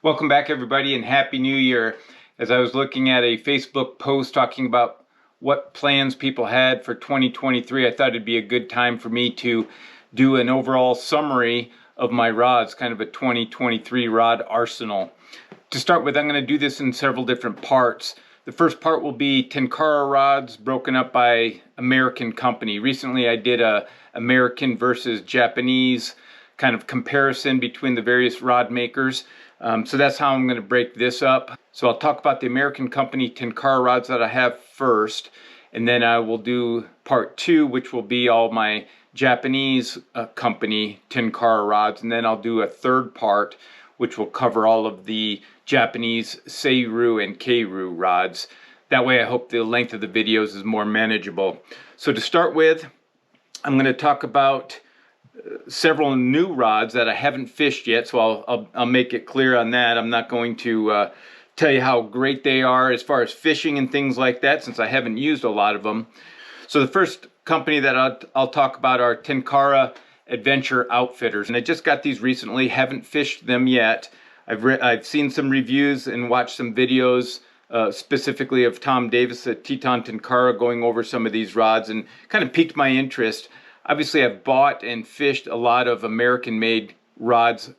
Welcome back, everybody, and Happy New Year. As I was looking at a Facebook post talking about what plans people had for 2023, I thought it'd be a good time for me to do an overall summary of my rods, kind of a 2023 rod arsenal. To start with, I'm going to do this in several different parts. The first part will be Tenkara rods broken up by American company. Recently I did a American versus Japanese kind of comparison between the various rod makers. So that's how I'm going to break this up. So I'll talk about the American company Tenkara rods that I have first, and then I will do part two, which will be all my Japanese company Tenkara rods, and then I'll do a third part, which will cover all of the Japanese Seiru and Keiru rods. That way I hope the length of the videos is more manageable. So to start with, I'm going to talk about several new rods that I haven't fished yet, so I'll make it clear on that. I'm not going to tell you how great they are as far as fishing and things like that, since I haven't used a lot of them. So the first company that I'll talk about are Tenkara Adventure Outfitters, and I just got these recently, haven't fished them yet. I've seen some reviews and watched some videos specifically of Tom Davis at Teton Tenkara going over some of these rods, and kind of piqued my interest. Obviously, I've bought and fished a lot of American-made rods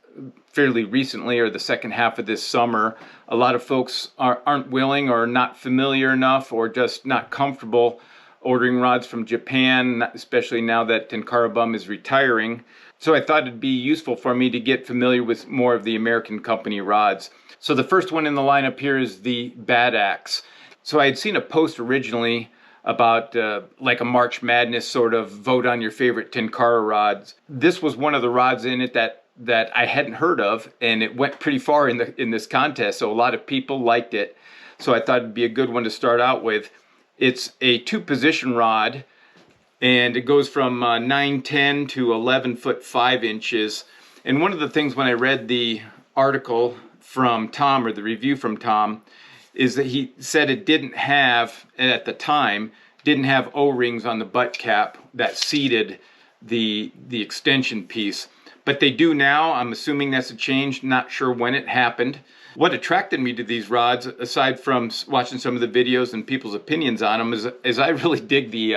fairly recently, or the second half of this summer. A lot of folks aren't willing or not familiar enough or just not comfortable ordering rods from Japan, especially now that Tenkara Bum is retiring. So I thought it'd be useful for me to get familiar with more of the American company rods. So the first one in the lineup here is the Bad Axe. So I had seen a post originally about like a March Madness sort of vote on your favorite Tenkara rods. This was one of the rods in it that I hadn't heard of, and it went pretty far in this contest, so a lot of people liked it. So I thought it'd be a good one to start out with. It's a 2-position rod, and it goes from 9'10" to 11 foot 5 inches. And one of the things when I read the article from Tom, or the review from Tom, is that he said it didn't have, at the time, didn't have O-rings on the butt cap that seated the extension piece. But they do now. I'm assuming that's a change, not sure when it happened. What attracted me to these rods, aside from watching some of the videos and people's opinions on them, is I really dig the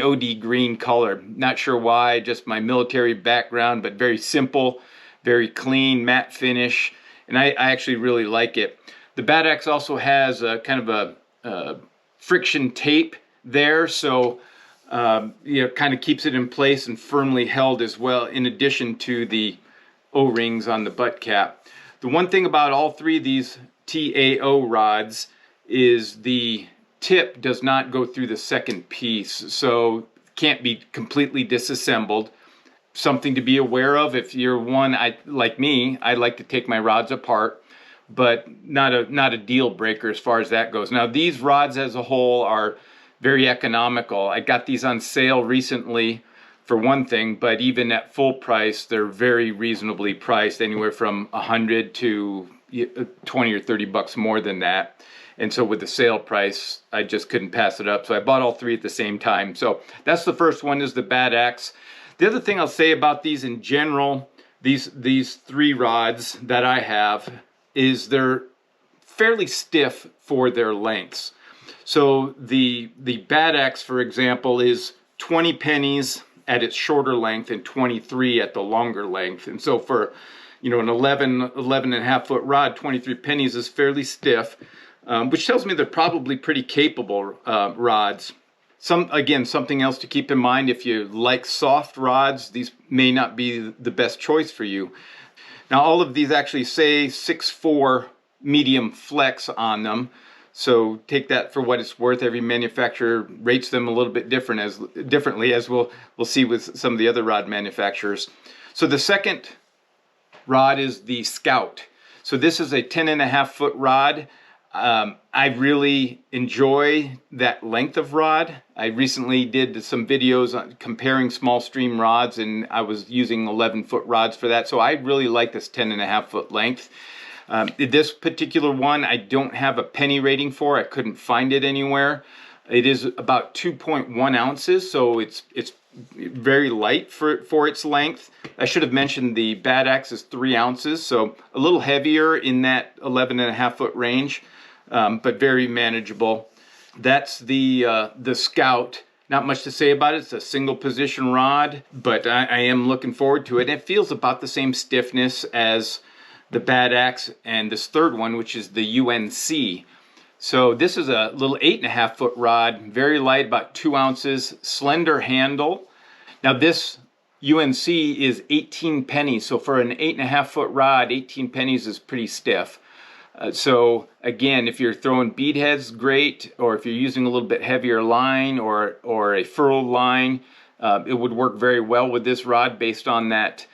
OD green color. Not sure why, just my military background, but very simple, very clean, matte finish, and I actually really like it. The Bad Axe also has a kind of a friction tape there, so kind of keeps it in place and firmly held as well, in addition to the O-rings on the butt cap. The one thing about all three of these TAO rods is the tip does not go through the second piece, so can't be completely disassembled. Something to be aware of if you're one, like me, I like to take my rods apart, but not a deal breaker as far as that goes. Now, these rods as a whole are very economical. I got these on sale recently for one thing, but even at full price, they're very reasonably priced, anywhere from $100 to $20 or $30 more than that. And so with the sale price, I just couldn't pass it up. So I bought all three at the same time. So that's the first one, is the Bad Axe. The other thing I'll say about these in general, these three rods that I have, is they're fairly stiff for their lengths. So the Bad Axe, for example, is 20 pennies at its shorter length and 23 at the longer length. And so for, an 11 and a half foot rod, 23 pennies is fairly stiff, which tells me they're probably pretty capable rods. Something else to keep in mind, if you like soft rods, these may not be the best choice for you. Now, all of these actually say 6'4" medium flex on them, so take that for what it's worth. Every manufacturer rates them a little bit differently, as we'll see with some of the other rod manufacturers. So the second rod is the Scout. So this is a 10.5 foot rod. I really enjoy that length of rod. I recently did some videos on comparing small stream rods, and I was using 11 foot rods for that. So I really like this 10.5 foot length. This particular one, I don't have a penny rating for. I couldn't find it anywhere. It is about 2.1 ounces, so it's very light for its length. I should have mentioned the Bad Axe is 3 ounces, so a little heavier in that 11.5-foot range, but very manageable. That's the Scout. Not much to say about it. It's a single position rod, but I am looking forward to it. It feels about the same stiffness as the Bad Axe and this third one, which is the UNC. So this is a little 8.5-foot rod, very light, about 2 ounces, slender handle. Now this UNC is 18 pennies, so for an 8.5-foot rod, 18 pennies is pretty stiff. So again, if you're throwing bead heads, great, or if you're using a little bit heavier line or a furled line, it would work very well with this rod based on that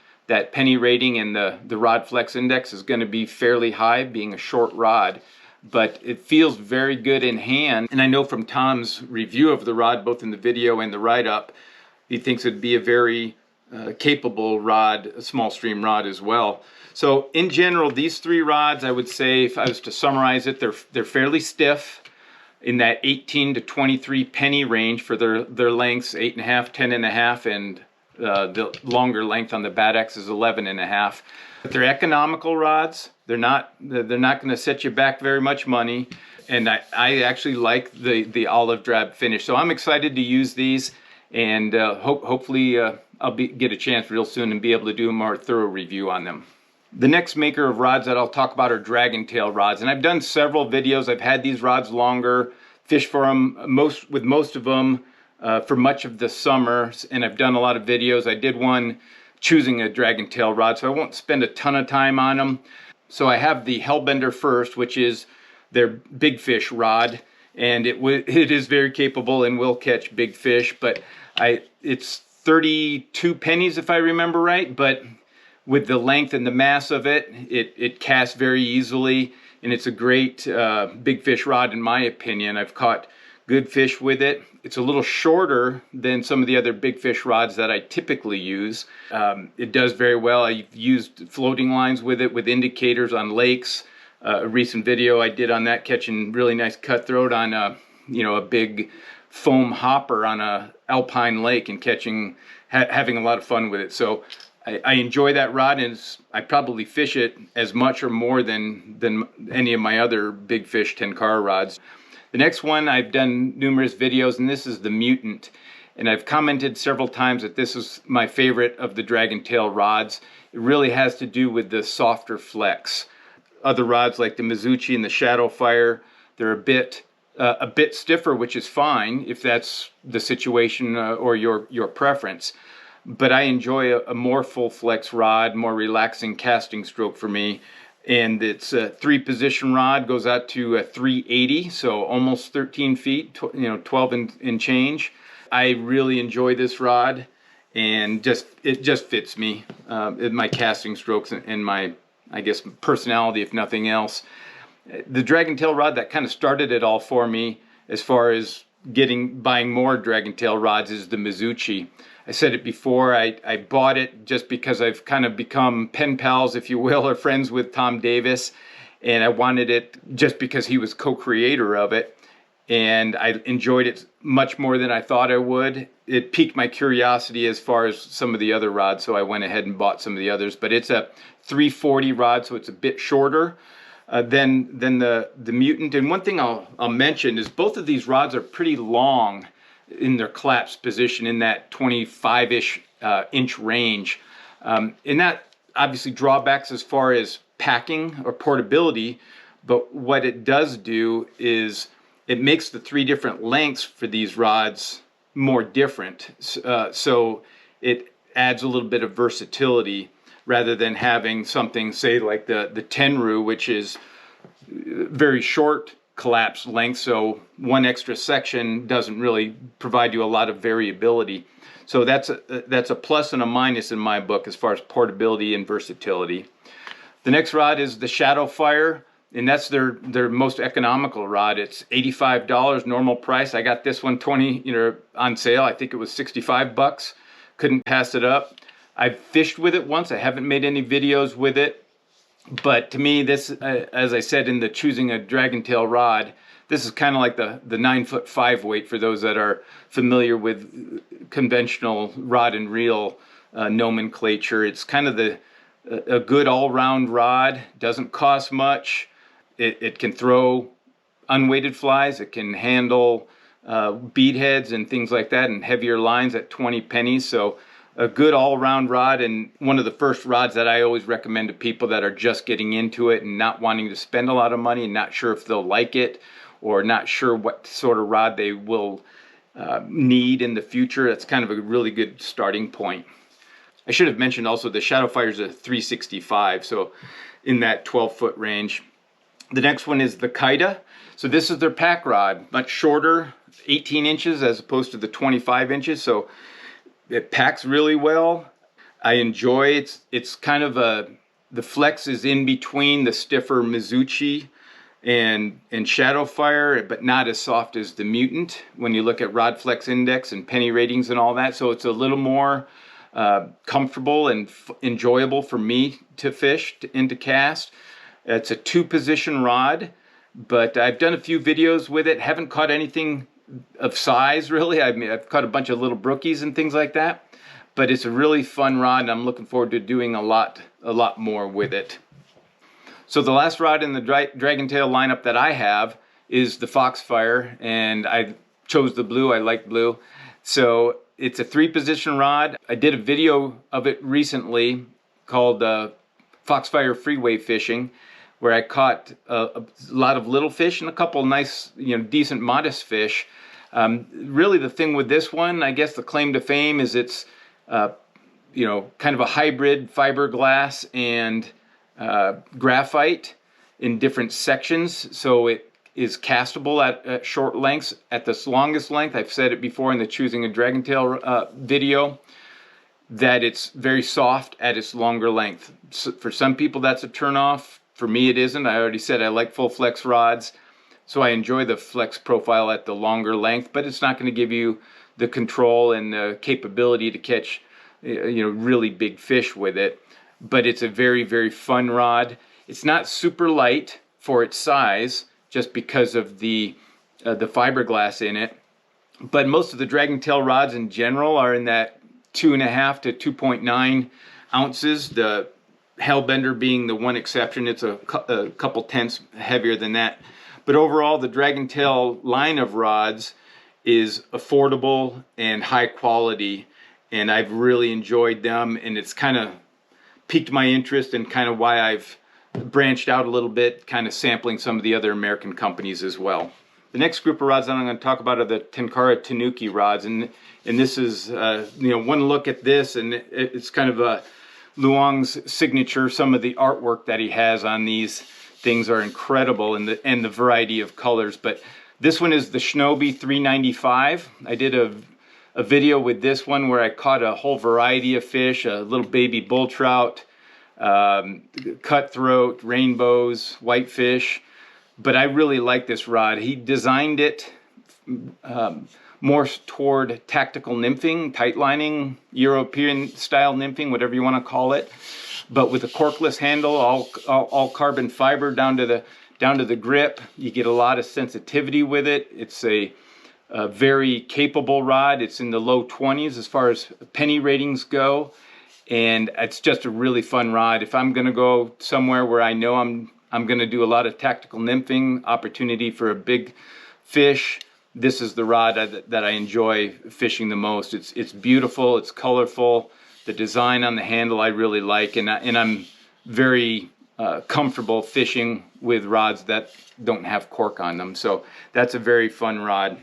penny rating, and the rod flex index is going to be fairly high, being a short rod. But it feels very good in hand, and I know from Tom's review of the rod, both in the video and the write-up, he thinks it'd be a very capable rod, a small stream rod as well. So in general, these 3 rods, I would say, if I was to summarize it, they're fairly stiff in that 18 to 23 penny range for their lengths, 8.5, 10.5, and the longer length on the Bad Axe is 11.5. But they're economical rods. They're not going to set you back very much money, and I actually like the olive drab finish. So I'm excited to use these, and hopefully I'll get a chance real soon and be able to do a more thorough review on them. The next maker of rods that I'll talk about are Dragontail rods, and I've done several videos. I've had these rods longer, fished for them with most of them for much of the summer, and I've done a lot of videos. I did one choosing a Dragontail rod, so I won't spend a ton of time on them. So I have the Hellbender first, which is their big fish rod, and it is very capable and will catch big fish, but it's 32 pennies if I remember right, but with the length and the mass of it casts very easily, and it's a great big fish rod in my opinion. I've caught good fish with it. It's a little shorter than some of the other big fish rods that I typically use. It does very well. I've used floating lines with it, with indicators on lakes. A recent video I did on that, catching really nice cutthroat on a big foam hopper on a alpine lake, and having a lot of fun with it. So I enjoy that rod, and I probably fish it as much or more than any of my other big fish Tenkara rods. The next one, I've done numerous videos, and this is the Mutant. And I've commented several times that this is my favorite of the Dragontail rods. It really has to do with the softer flex. Other rods like the Mizuchi and the Shadowfire, they're a bit stiffer, which is fine if that's the situation or your preference. But I enjoy a more full flex rod, more relaxing casting stroke for me. And it's a 3-position rod, goes out to 380, so almost 13 feet, 12 and change. I really enjoy this rod, and it just fits me in my casting strokes and my, I guess, personality, if nothing else. The Dragontail rod that kind of started it all for me, as far as buying more Dragontail rods, is the Mizuchi. I said it before, I bought it just because I've kind of become pen pals, if you will, or friends with Tom Davis, and I wanted it just because he was co-creator of it, and I enjoyed it much more than I thought I would. It piqued my curiosity as far as some of the other rods, so I went ahead and bought some of the others, but it's a 340 rod, so it's a bit shorter than the Mutant. And one thing I'll mention is both of these rods are pretty long in their collapsed position, in that 25-ish inch range. And that obviously drawbacks as far as packing or portability, but what it does do is it makes the 3 different lengths for these rods more different. So it adds a little bit of versatility, rather than having something, say, like the Tenru, which is very short collapse length, so one extra section doesn't really provide you a lot of variability. So that's a plus and a minus in my book as far as portability and versatility. The next rod is the Shadowfire, and that's their most economical rod. It's $85 normal price. I got this one on sale. I think it was 65 bucks. Couldn't pass it up. I've fished with it once. I haven't made any videos with it. But to me, this, as I said in the choosing a Dragontail rod, This is kind of like the 9'5" weight for those that are familiar with conventional rod and reel nomenclature. It's kind of a good all-round rod. Doesn't cost much. It can throw unweighted flies. It can handle bead heads and things like that, and heavier lines at 20 pennies. So a good all-around rod, and one of the first rods that I always recommend to people that are just getting into it and not wanting to spend a lot of money and not sure if they'll like it, or not sure what sort of rod they will need in the future. That's kind of a really good starting point. I should have mentioned also the Shadowfire is a 365, so in that 12-foot range. The next one is the Kaida. So this is their pack rod, much shorter, 18 inches as opposed to the 25 inches. So it packs really well. I enjoy it. It's kind of the flex is in between the stiffer Mizuchi and Shadowfire, but not as soft as the Mutant when you look at rod flex index and penny ratings and all that. So it's a little more comfortable and enjoyable for me to fish and to cast. It's a 2-position rod, but I've done a few videos with it. Haven't caught anything of size really. I've caught a bunch of little brookies and things like that, but it's a really fun rod, and I'm looking forward to doing a lot more with it. So the last rod in the Dragontail lineup that I have is the Foxfire, and I chose the blue. I like blue. So it's a 3-position rod. I did a video of it recently called Foxfire Freeway Fishing, where I caught a lot of little fish and a couple nice, decent modest fish. Really the thing with this one, I guess the claim to fame is it's, kind of a hybrid fiberglass and graphite in different sections. So it is castable at short lengths. At this longest length, I've said it before in the Choosing a Dragontail video, that it's very soft at its longer length. So for some people that's a turnoff. For me it isn't. I already said I like full flex rods, so I enjoy the flex profile at the longer length, but it's not going to give you the control and the capability to catch really big fish with it. But it's a very, very fun rod. It's not super light for its size just because of the fiberglass in it, but most of the Dragontail rods in general are in that 2.5 to 2.9 ounces. The Hellbender being the one exception. It's a couple tenths heavier than that. But overall, the Dragontail line of rods is affordable and high quality, and I've really enjoyed them, and it's kind of piqued my interest and kind of why I've branched out a little bit, kind of sampling some of the other American companies as well. The next group of rods that I'm going to talk about are the Tenkara Tanuki rods, and this is one look at this, and it's kind of a Luong's signature. Some of the artwork that he has on these things are incredible, and the variety of colors. But this one is the Shinobi 395. I did a video with this one where I caught a whole variety of fish, a little baby bull trout, cutthroat, rainbows, whitefish. But I really like this rod. He designed it more toward tactical nymphing, tight lining, European style nymphing, whatever you want to call it, but with a corkless handle, all carbon fiber down to the grip. You get a lot of sensitivity with it. It's a very capable rod. It's in the low 20s as far as penny ratings go, and it's just a really fun rod. If I'm going to go somewhere where I know I'm going to do a lot of tactical nymphing, opportunity for a big fish, this is the rod that I enjoy fishing the most. It's beautiful, it's colorful, the design on the handle I really like, and I'm very comfortable fishing with rods that don't have cork on them. So that's a very fun rod.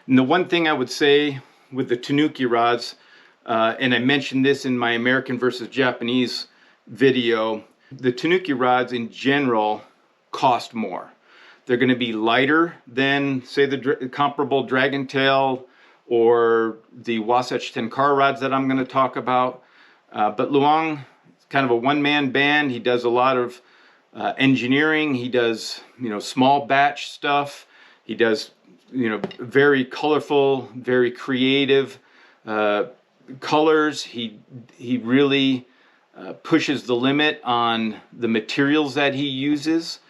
And the one thing I would say with the Tanuki rods, and I mentioned this in my American versus Japanese video, the Tanuki rods in general cost more. They're going to be lighter than, say, the comparable Dragontail or the Wasatch Tenkara rods that I'm going to talk about. But Luong is kind of a one-man band. He does a lot of engineering. He does, small batch stuff. He does, very colorful, very creative colors. He really pushes the limit on the materials that he uses.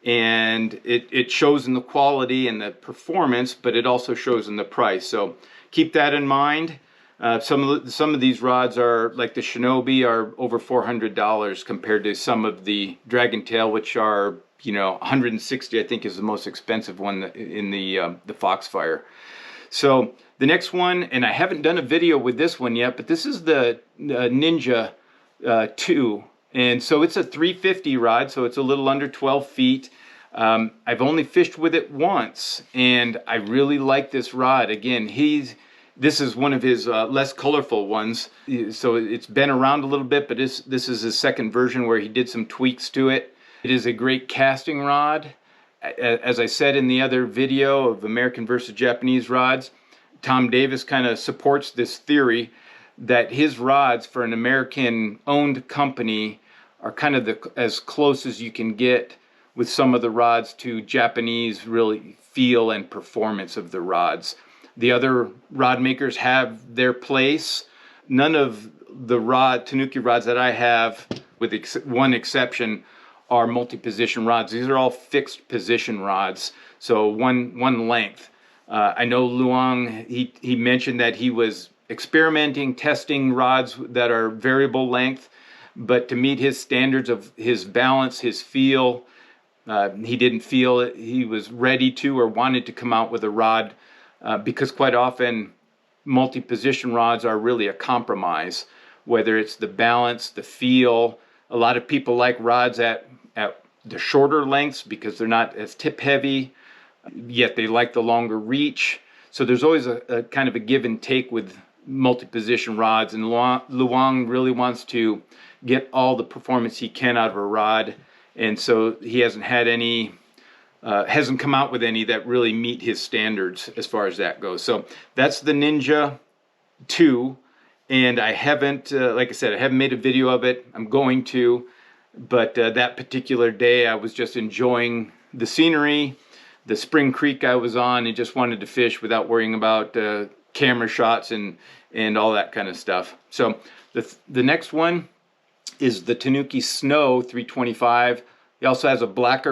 and it shows in the quality and the performance, but it also shows in the price. So keep that in mind. Some of these rods are, like the Shinobi, are over $400 compared to some of the Dragontail, which are, you know, 160. I think is the most expensive one in the Foxfire. So the next one, and I haven't done a video with this one yet, but this is the Ninja 2. And so it's a 350 rod, so it's a little under 12 feet. I've only fished with it once, and I really like this rod. Again, this is one of his less colorful ones, so it's been around a little bit, but this is his second version where he did some tweaks to it. It is a great casting rod. As I said in the other video of American versus Japanese rods, Tom Davis kind of supports this theory that his rods for an American-owned company are kind of as close as you can get with some of the rods to Japanese really feel and performance of the rods. The other rod makers have their place. None of the Tanuki rods that I have, with one exception, are multi-position rods. These are all fixed position rods, so one length. I know Luang, he mentioned that he was experimenting, testing rods that are variable length, but to meet his standards of his balance, his feel, he didn't feel it. He was ready to or wanted to come out with a rod because quite often multi-position rods are really a compromise, whether it's the balance, the feel. A lot of people like rods at the shorter lengths because they're not as tip heavy, yet they like the longer reach. So there's always a kind of a give and take with multi-position rods, and Luang really wants to get all the performance he can out of a rod, and so he hasn't come out with any that really meet his standards as far as that goes. So that's the Ninja 2, and I haven't, like I said, I haven't made a video of it. I'm going to, but that particular day I was just enjoying the scenery, the spring creek I was on, and just wanted to fish without worrying about camera shots and all that kind of stuff. So the next one is the Tanuki Snow 325. He also has a black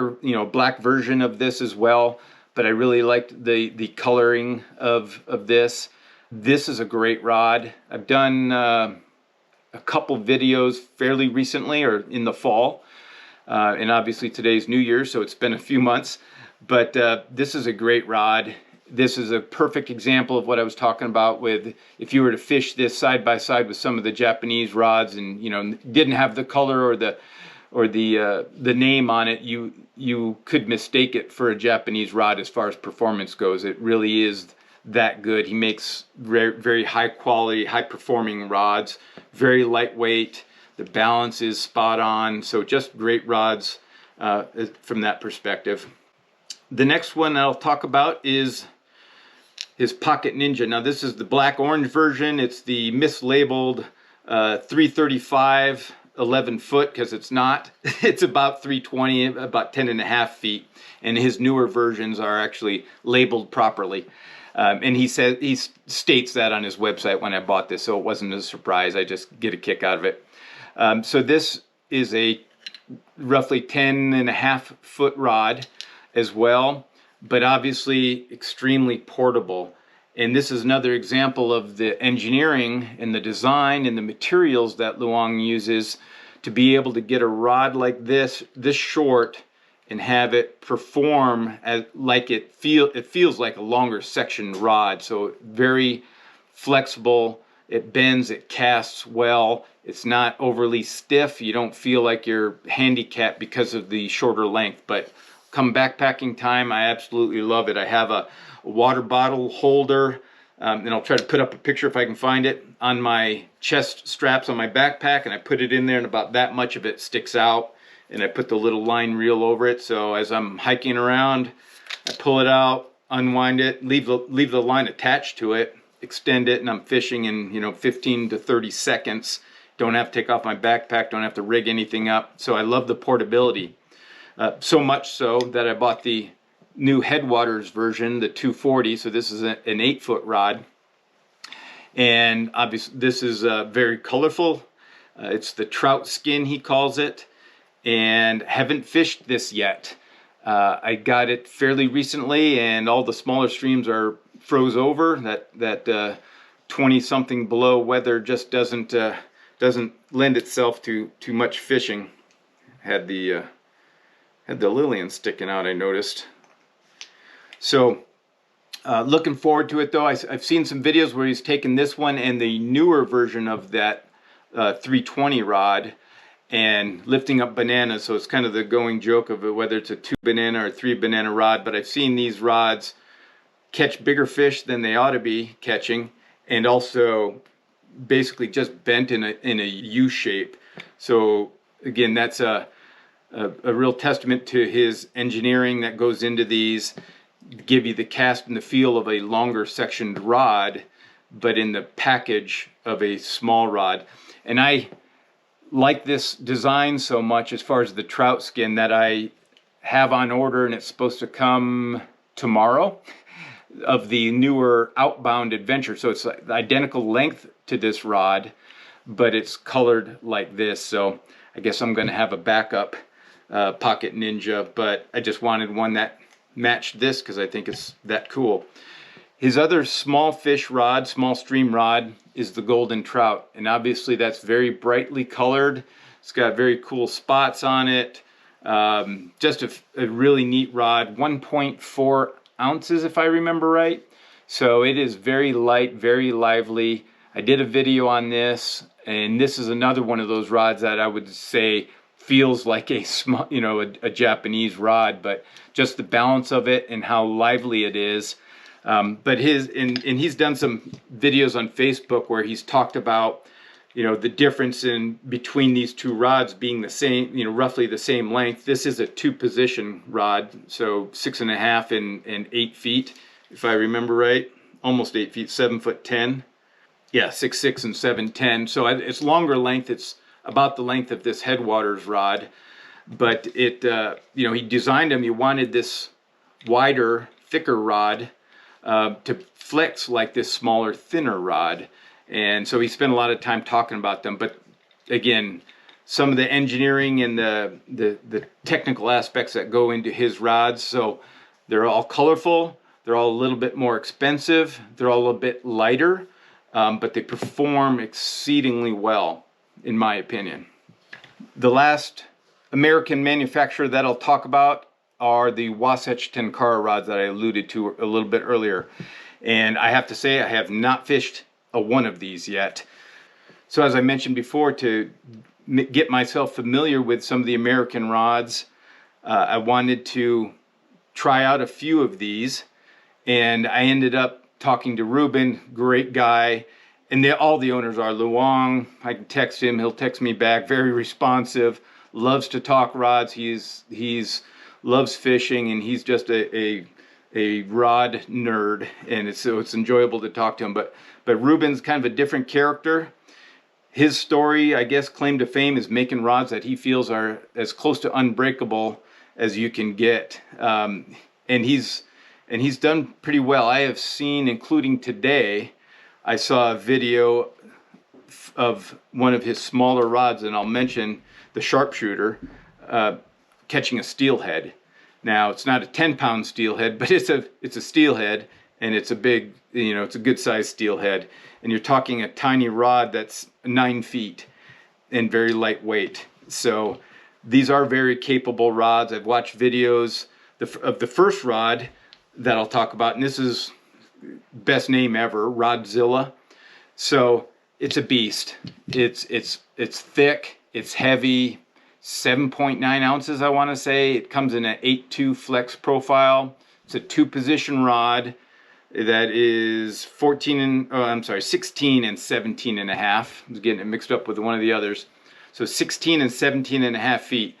version of this as well, but I really liked the coloring of this. This is a great rod. I've done a couple videos fairly recently, or in the fall, and obviously today's New Year's, so it's been a few months, but this is a great rod. This is a perfect example of what I was talking about with if you were to fish this side by side with some of the Japanese rods and, you know, didn't have the color or the name on it, you could mistake it for a Japanese rod as far as performance goes. It really is that good. He makes very, very high quality, high performing rods, very lightweight. The balance is spot on. So just great rods from that perspective. The next one I'll talk about is his Pocket Ninja. Now this is the black-orange version. It's the mislabeled 335 11 foot, because it's not. It's about 320, about 10.5 feet. And his newer versions are actually labeled properly. And he states that on his website when I bought this, so it wasn't a surprise. I just get a kick out of it. So this is a roughly 10.5 foot rod as well, but obviously extremely portable. And this is another example of the engineering and the design and the materials that Luang uses to be able to get a rod like this short and have it perform like it feels like a longer section rod. So very flexible, it bends, it casts well, it's not overly stiff, you don't feel like you're handicapped because of the shorter length. But come backpacking time, I absolutely love it. I have a water bottle holder, and I'll try to put up a picture if I can find it, on my chest straps on my backpack, and I put it in there and about that much of it sticks out, and I put the little line reel over it, so as I'm hiking around, I pull it out, unwind it, leave the line attached to it, extend it, and I'm fishing in, you know, 15 to 30 seconds. Don't have to take off my backpack, don't have to rig anything up. So I love the portability. So much so that I bought the new Headwaters version, the 240. So this is an 8-foot rod. And obviously this is very colorful. It's the trout skin, he calls it. And haven't fished this yet. I got it fairly recently, and all the smaller streams are froze over. That 20 something below weather just doesn't lend itself to too much fishing. Had the Lillian sticking out, I noticed. So looking forward to it, though. I've seen some videos where he's taken this one and the newer version of that 320 rod and lifting up bananas. So it's kind of the going joke of whether it's a 2 banana or 3 banana rod. But I've seen these rods catch bigger fish than they ought to be catching, and also basically just bent in a U shape. So again, that's a real testament to his engineering that goes into these. Give you the cast and the feel of a longer sectioned rod, but in the package of a small rod. And I like this design so much as far as the trout skin that I have on order, and it's supposed to come tomorrow, of the newer Outbound Adventure. So it's the identical length to this rod, but it's colored like this. So I guess I'm going to have a backup Pocket Ninja, but I just wanted one that matched this because I think it's that cool. His other small fish rod, small stream rod, is the Golden Trout, and obviously that's very brightly colored. It's got very cool spots on it. Just a really neat rod, 1.4 ounces if I remember right. So it is very light, very lively. I did a video on this, and this is another one of those rods that I would say feels like a small, a Japanese rod, but just the balance of it and how lively it is. But he's done some videos on Facebook where he's talked about, the difference in between these two rods being the same, roughly the same length. This is a 2-position rod, so 6.5 and 8 feet, if I remember right. Almost 8 feet, 7'10". Yeah, 6'6" and 7'10". So it's longer length. It's about the length of this Headwaters rod, but he designed them. He wanted this wider, thicker rod to flex like this smaller, thinner rod. And so he spent a lot of time talking about them. But again, some of the engineering and the technical aspects that go into his rods. So they're all colorful. They're all a little bit more expensive. They're all a bit lighter, but they perform exceedingly well, in my opinion. The last American manufacturer that I'll talk about are the Wasatch Tenkara rods that I alluded to a little bit earlier. And I have to say, I have not fished a one of these yet. So as I mentioned before, to get myself familiar with some of the American rods, I wanted to try out a few of these, and I ended up talking to Ruben, great guy, and all the owners are. Luong, I can text him, he'll text me back, very responsive, loves to talk rods, he's loves fishing, and he's just a rod nerd, and it's enjoyable to talk to him. But Ruben's kind of a different character. His story, I guess, claim to fame is making rods that he feels are as close to unbreakable as you can get. And he's done pretty well. I have seen, including today, I saw a video of one of his smaller rods, and I'll mention the sharpshooter, catching a steelhead. Now, it's not a 10-pound steelhead, but it's a steelhead, and it's a big, it's a good-sized steelhead. And you're talking a tiny rod that's 9 feet and very lightweight. So these are very capable rods. I've watched videos of the first rod that I'll talk about, and this is best name ever, Rodzilla. So it's a beast. It's thick, it's heavy, 7.9 ounces, I want to say. It comes in an 8.2 flex profile. It's a 2-position rod that is 16 and 17 and a half. I was getting it mixed up with one of the others. So 16 and 17 and a half feet.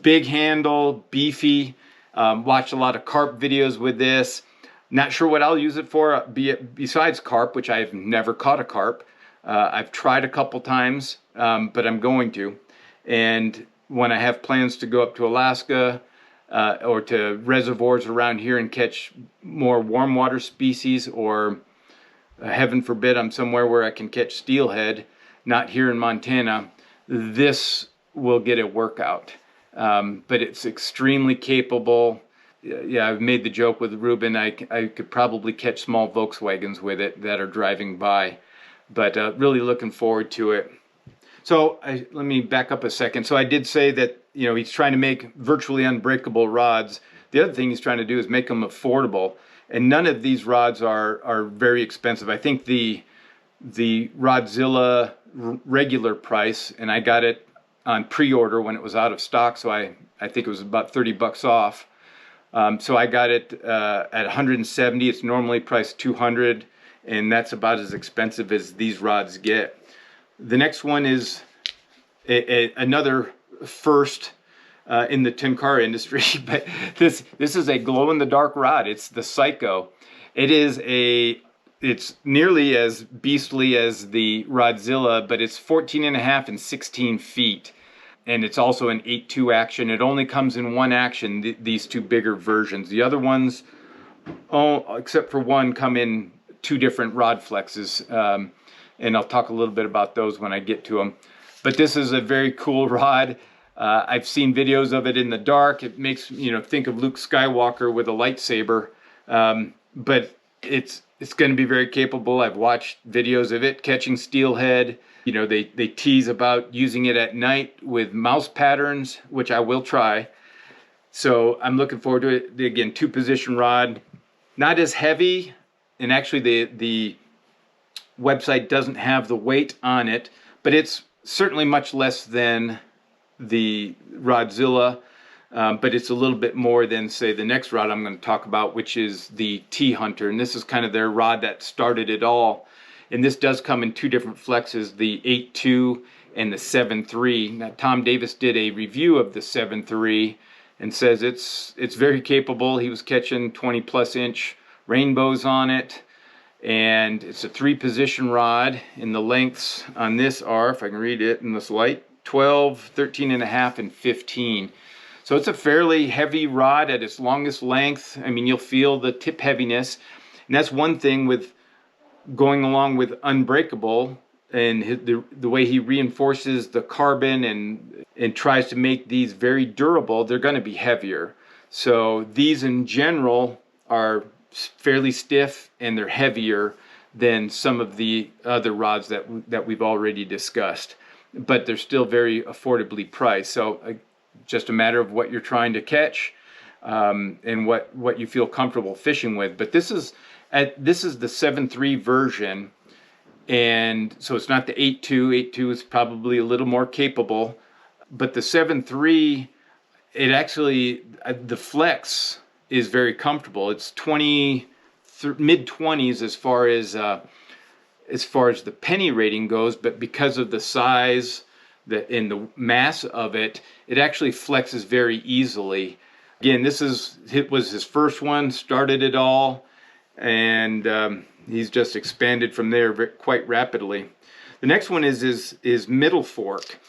Big handle, beefy. Watched a lot of carp videos with this. Not sure what I'll use it for besides carp, which I've never caught a carp. I've tried a couple times, but I'm going to. And when I have plans to go up to Alaska or to reservoirs around here and catch more warm water species, or heaven forbid I'm somewhere where I can catch steelhead, not here in Montana, this will get a workout. but it's extremely capable. Yeah, I've made the joke with Ruben, I could probably catch small Volkswagens with it that are driving by, but really looking forward to it. So let me back up a second. So I did say that, you know, he's trying to make virtually unbreakable rods. The other thing he's trying to do is make them affordable. And none of these rods are very expensive. I think the Rodzilla regular price, and I got it on pre-order when it was out of stock, so I think it was about 30 bucks off. So I got it at 170. It's normally priced 200, and that's about as expensive as these rods get. The next one is another first in the Tenkara industry, but this is a glow-in-the-dark rod. It's the Psycho. It's nearly as beastly as the Rodzilla, but it's 14.5 and 16 feet. And it's also an 8.2 action. It only comes in one action, these two bigger versions. The other ones, except for one, come in two different rod flexes. And I'll talk a little bit about those when I get to them. But this is a very cool rod. I've seen videos of it in the dark. It makes, you know, think of Luke Skywalker with a lightsaber. But it's going to be very capable. I've watched videos of it catching steelhead. You know, they tease about using it at night with mouse patterns, which I will try. So I'm looking forward to it. Again, 2-position rod, not as heavy, and actually the website doesn't have the weight on it, but it's certainly much less than the Rodzilla, but it's a little bit more than, say, the next rod I'm going to talk about, which is the T-Hunter, and this is kind of their rod that started it all. And this does come in two different flexes, the 8.2 and the 7.3. Now, Tom Davis did a review of the 7.3 and says it's very capable. He was catching 20+ inch rainbows on it. And it's a 3-position rod, and the lengths on this are, if I can read it in this light, 12, 13.5, and 15. So it's a fairly heavy rod at its longest length. I mean, you'll feel the tip heaviness. And that's one thing with going along with Unbreakable, and the way he reinforces the carbon and tries to make these very durable. They're going to be heavier. So these in general are fairly stiff, and they're heavier than some of the other rods that we've already discussed, but they're still very affordably priced. So just a matter of what you're trying to catch, and what you feel comfortable fishing with. But this is the 7.3 version, and so it's not the 8.2. 8.2 is probably a little more capable, but the 7.3, it actually, the flex is very comfortable. It's mid-20s as far as the penny rating goes, but because of the size and the mass of it, it actually flexes very easily. Again, it was his first one, started it all, and he's just expanded from there quite rapidly. The next one is Middle Fork.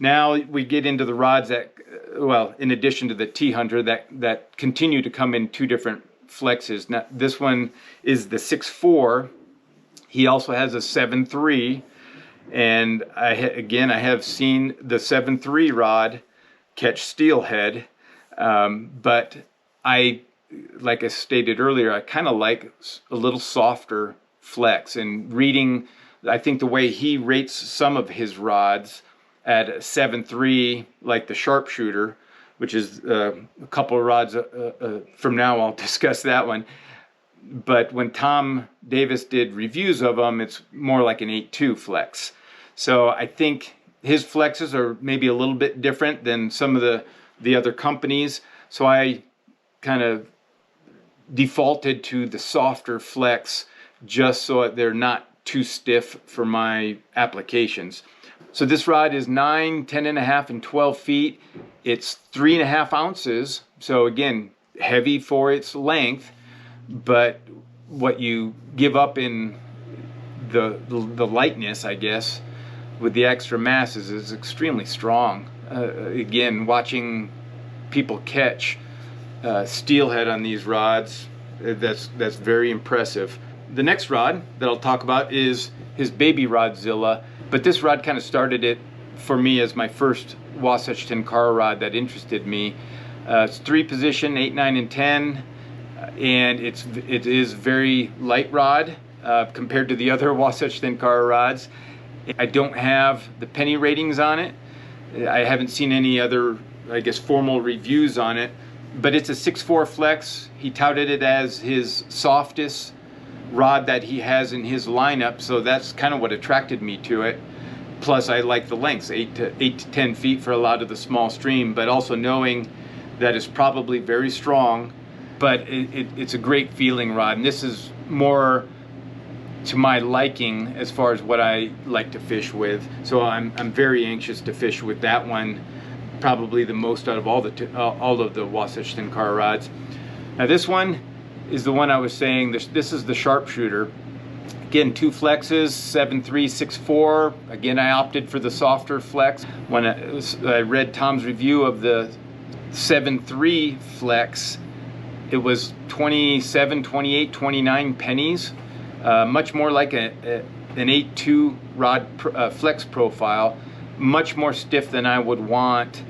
Now we get into the rods that, well, in addition to the T-Hunter, that continue to come in two different flexes. Now this one is the 6.4. He also has a 7.3, and I have seen the 7.3 rod catch steelhead, but like I stated earlier, I kind of like a little softer flex. And reading, I think the way he rates some of his rods at 7.3, like the Sharpshooter, which is a couple of rods from now, I'll discuss that one. But when Tom Davis did reviews of them, it's more like an 8.2 flex. So I think his flexes are maybe a little bit different than some of the other companies. So I kind of defaulted to the softer flex just so they're not too stiff for my applications. So this rod is 9, 10.5, and 12 feet. It's 3.5 ounces. So again, heavy for its length, but what you give up in the lightness, I guess, with the extra masses is extremely strong. Again, watching people catch steelhead on these rods, that's very impressive. The next rod that I'll talk about is his baby Rodzilla, but this rod kind of started it for me as my first Wasatch Tenkara rod that interested me. It's 3-position, 8, 9, and 10, and it is very light rod compared to the other Wasatch Tenkara rods. I don't have the penny ratings on it. I haven't seen any other, I guess, formal reviews on it, but it's a 6.4 flex. He touted it as his softest rod that he has in his lineup, so that's kind of what attracted me to it. Plus I like the lengths, 8 to 10 feet for a lot of the small stream, but also knowing that it's probably very strong, but it's a great feeling rod, and this is more to my liking as far as what I like to fish with. So I'm very anxious to fish with that one, probably the most out of all of the Wasatch Tenkara rods. Now this one is the one I was saying, this is the sharpshooter. Again, 2 flexes, 7.3, 6.4. Again, I opted for the softer flex. When I read Tom's review of the 7.3 flex, it was 27, 28, 29 pennies. Much more like an 8.2 rod flex profile, much more stiff than I would want,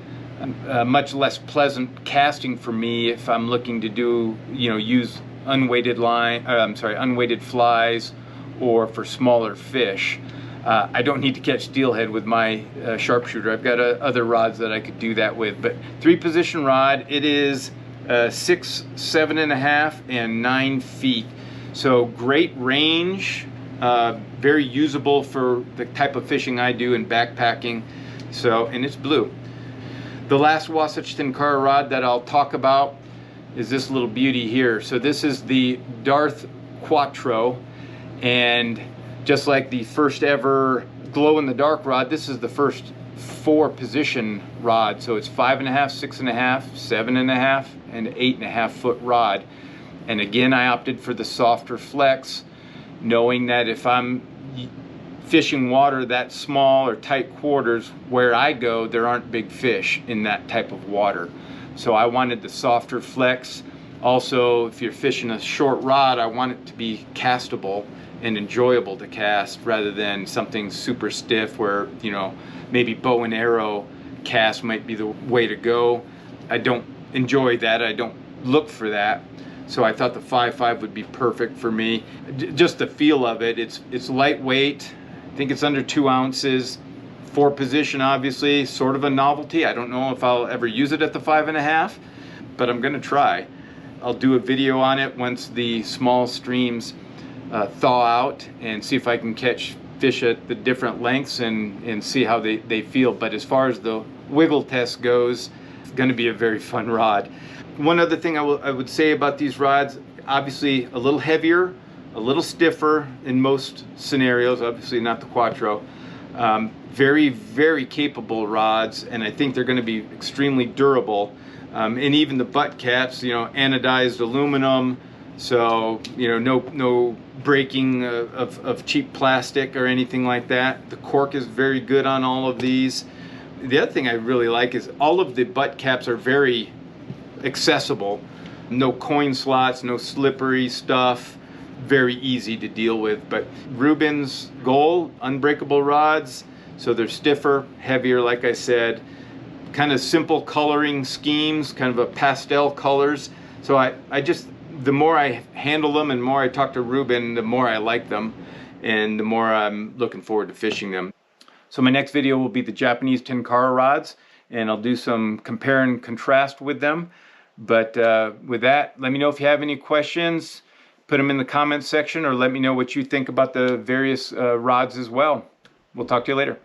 much less pleasant casting for me if I'm looking to do, use unweighted unweighted flies or for smaller fish. I don't need to catch steelhead with my sharpshooter. I've got other rods that I could do that with. But 3-position rod, it is 6, 7.5, and 9 feet. So great range, very usable for the type of fishing I do in backpacking. So, and it's blue. The last Wasatch Tenkara rod that I'll talk about is this little beauty here. So this is the Darth Quattro, and just like the first ever glow-in-the-dark rod, this is the first 4-position rod. So it's 5.5, 6.5, 7.5, and 8.5 foot rod. And again, I opted for the softer flex, knowing that if I'm fishing water that small or tight quarters, where I go, there aren't big fish in that type of water. So I wanted the softer flex. Also, if you're fishing a short rod, I want it to be castable and enjoyable to cast, rather than something super stiff where, maybe bow and arrow cast might be the way to go. I don't enjoy that. I don't look for that. So I thought the 5.5 would be perfect for me. Just the feel of it, it's lightweight. I think it's under 2 ounces. 4-position, obviously, sort of a novelty. I don't know if I'll ever use it at the 5.5, but I'm gonna try. I'll do a video on it once the small streams thaw out, and see if I can catch fish at the different lengths and see how they feel. But as far as the wiggle test goes, it's gonna be a very fun rod. One other thing I would say about these rods, obviously a little heavier, a little stiffer in most scenarios, obviously not the Quattro. Very, very capable rods, and I think they're going to be extremely durable. And even the butt caps, anodized aluminum, so no breaking of cheap plastic or anything like that. The cork is very good on all of these. The other thing I really like is all of the butt caps are very accessible. No coin slots, no slippery stuff, very easy to deal with. But Rubin's Gold unbreakable rods, so they're stiffer, heavier, like I said, kind of simple coloring schemes, kind of a pastel colors. So I just, the more I handle them and more I talk to Rubin, the more I like them, and the more I'm looking forward to fishing them. So my next video will be the Japanese Tenkara rods, and I'll do some compare and contrast with them. But with that, let me know if you have any questions. Put them in the comments section, or let me know what you think about the various rods as well. We'll talk to you later.